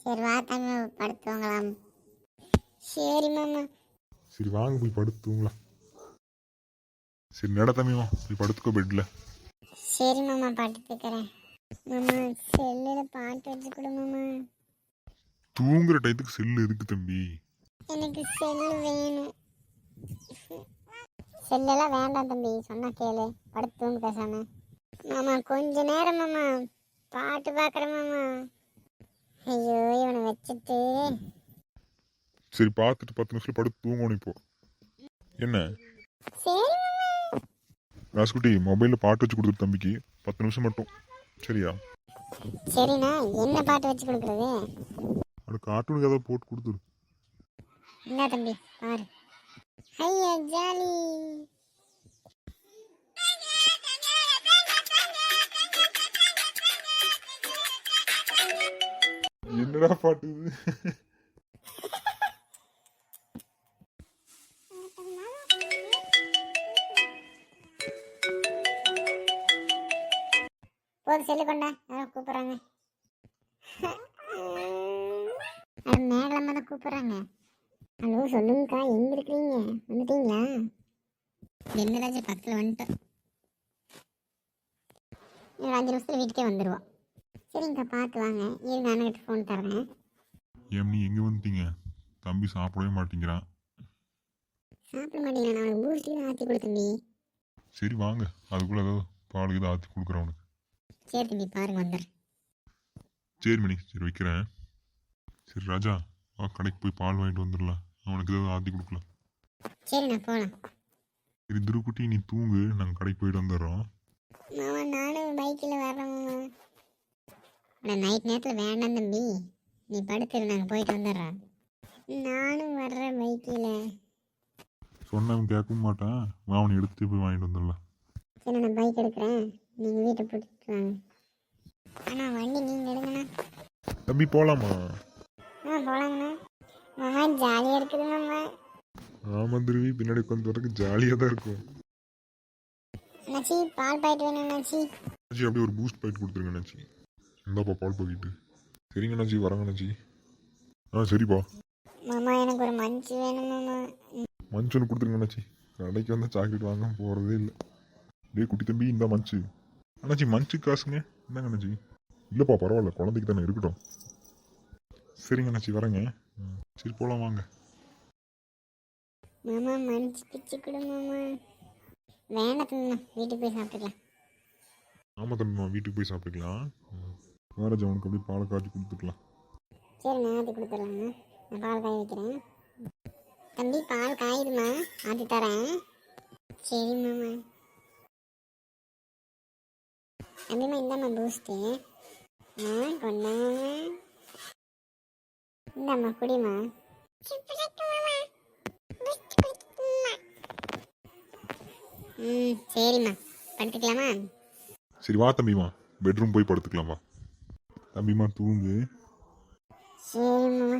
சரி வா தம்பி படுத்துவாங்களாம். சரி மாமா. சரி வாங்க போய் படுத்துங்களா. சரி நட தம்பிமா போய் படுத்துக்கோ பெட்ல. சரி மாமா படுத்துக்கிறேன். மாமா செல்லில் பாட்டு வச்சு கொடு மாமா. தூங்குற டயத்துக்கு செல்லு இருக்கு தம்பி. எனக்கு செல்லு வேணும். செல்லெல்லாம் வேண்டாம் தம்பி, சொன்னா கேளு. படுத்து தூங்கு பேசாம. மாமா கொஞ்ச நேரம் மாமா பாட்டு பார்க்குறேன் மாமா. ஐயோ இவனை வச்சுட்டு. சரி பார்த்துட்டு 10 நிமிஷம் படுத்து தூங்கணும் இப்போ. என்ன சரி மாமா. ராசுகுட்டி மொபைலில் பாட்டு வச்சு கொடுத்துரு தம்பிக்கு 10 நிமிஷம் மட்டும். சரியா? சரிண்ணா, என்ன பாட்டு வச்சு கொடுக்குறது? அது கார்ட்டூனுக்கு ஏதாவது போட்டு கொடுத்துரு. என்ன தம்பி பாரு. ஐயா ஜாலி. என்னடா பாட்டு இது? போது செல்லு கொண்டா, யாரோ கூப்பிட்றாங்க. அது மேகலம்மா தான் கூப்பிட்றாங்க. ஹலோ சொல்லுங்கக்கா, எங்கே இருக்கிறீங்க? வந்துட்டீங்களா? என்னதாச்சும் பக்கத்தில் வந்துட்டோம். ஒரு 5 நிமிஷத்தில் வீட்டுக்கே வந்துடுவோம். சரிங்கக்கா பார்த்து வாங்க. இருங்க அண்ணன்கிட்ட ஃபோன் தரேன். ஏன் நீ எங்கே வந்துட்டீங்க? தம்பி சாப்பிடவே மாட்டேங்கிறான். சாப்பிட மாட்டீங்களா? நான் அவனுக்கு பூஸ்ட்லாம் ஆற்றி கொடு தம்பி. சரி வாங்க, அதுக்குள்ளே ஏதாவது பால் ஏதாவது ஆற்றி கொடுக்குறேன் அவனுக்கு. சரி தம்பி பாருங்க வந்துடுறேன். சரி மணி, சரி வைக்கிறேன். சரி ராஜா வா, கடைக்கு போய் பால் வாங்கிட்டு வந்துடலாம். அவனுக்கு ஏதாவது ஆற்றி கொடுக்கலாம். சரிண்ணா போகலாம். சரி திருக்குட்டி நீ தூங்கு, நாங்கள் கடைக்கு போயிட்டு வந்துடுறோம். மாமா நானும் பைக்கில் வர்றேன் மாமா. ஆனால் நைட் நேரத்தில் வேண்டாம் தம்பி, நீ படுத்துரு, நாங்கள் போயிட்டு வந்துடுறோம். நானும் வர்றேன் பைக்கில். சொன்னவன் கேட்கவும் மாட்டான். வா அவனை எடுத்துகிட்டு போய் வாங்கிட்டு வந்துடலாம். சரி நான் பைக் எடுக்கிறேன், நீங்கள் வீட்டை பிடிச்சிட்டு வாங்க. ஆனால் வண்டி நீங்கள் எடுங்கண்ணா. தம்பி போகலாமா? போகலாங்கண்ணா. மாமா ஜாலியாக இருக்குது மாமா. ஆமாம் திருவி, பின்னாடி உட்காந்து வரக்கு ஜாலியாக தான் இருக்கும். அண்ணாச்சி பால் பாயிட்டு வேணும் அண்ணாச்சி. அண்ணாச்சி அப்படியே ஒரு பூஸ்ட் பாக்கெட் கொடுத்துருங்க அண்ணாச்சி. இந்தாப்பா பால் பாக்கெட்டு. சரிங்க அண்ணாச்சி, வரங்க அண்ணாச்சி. சரிப்பா. மாமா எனக்கு ஒரு மஞ்சு வேணும் மாமா. மஞ்சு ஒன்று கொடுத்துருங்க அண்ணாச்சி. கடைக்கு வந்தால் சாக்லேட் வாங்க போகிறதே இல்லை. டேய் குட்டி தம்பி இந்த மஞ்சு. அண்ணாச்சி மஞ்சு காசுங்க இந்தாங்க அண்ணாச்சி. இல்லைப்பா பரவாயில்ல, குழந்தைக்கு தானே இருக்கட்டும். சரிங்க அண்ணாச்சி வரேங்க. சரி போகலாம் வாங்க. மாமா மஞ்சு பிச்சு கொடு மாமா. வேண்டாம் தம்பி, வீட்டுக்கு போய் சாப்பிட்டுக்கலாம். ஆமாம் தம்பிமா, வீட்டுக்கு போய் சாப்பிட்டுக்கலாம். வேறு அவனுக்கு அப்படியே பாலை காய்ச்சி கொடுத்துக்கலாம். சரி நான் ஆற்றி கொடுத்துட்லாங்க. நான் பால் காய வைக்கிறேன். தம்பி பால் காயுதுமா, ஆற்றி தரேன். சரி மாமா. தம்பிமா இந்தாம்மா பூஸ்ட்டு. கொண்டாங்க. இந்தாம்மா குடிமா. சரிம்மா படுத்துக்கலாமா? சரி வா தம்பிமா, பெட்ரூம் போய் படுத்துக்கலாம் வா. தம்பிமா தூங்கு. சரி மாமா.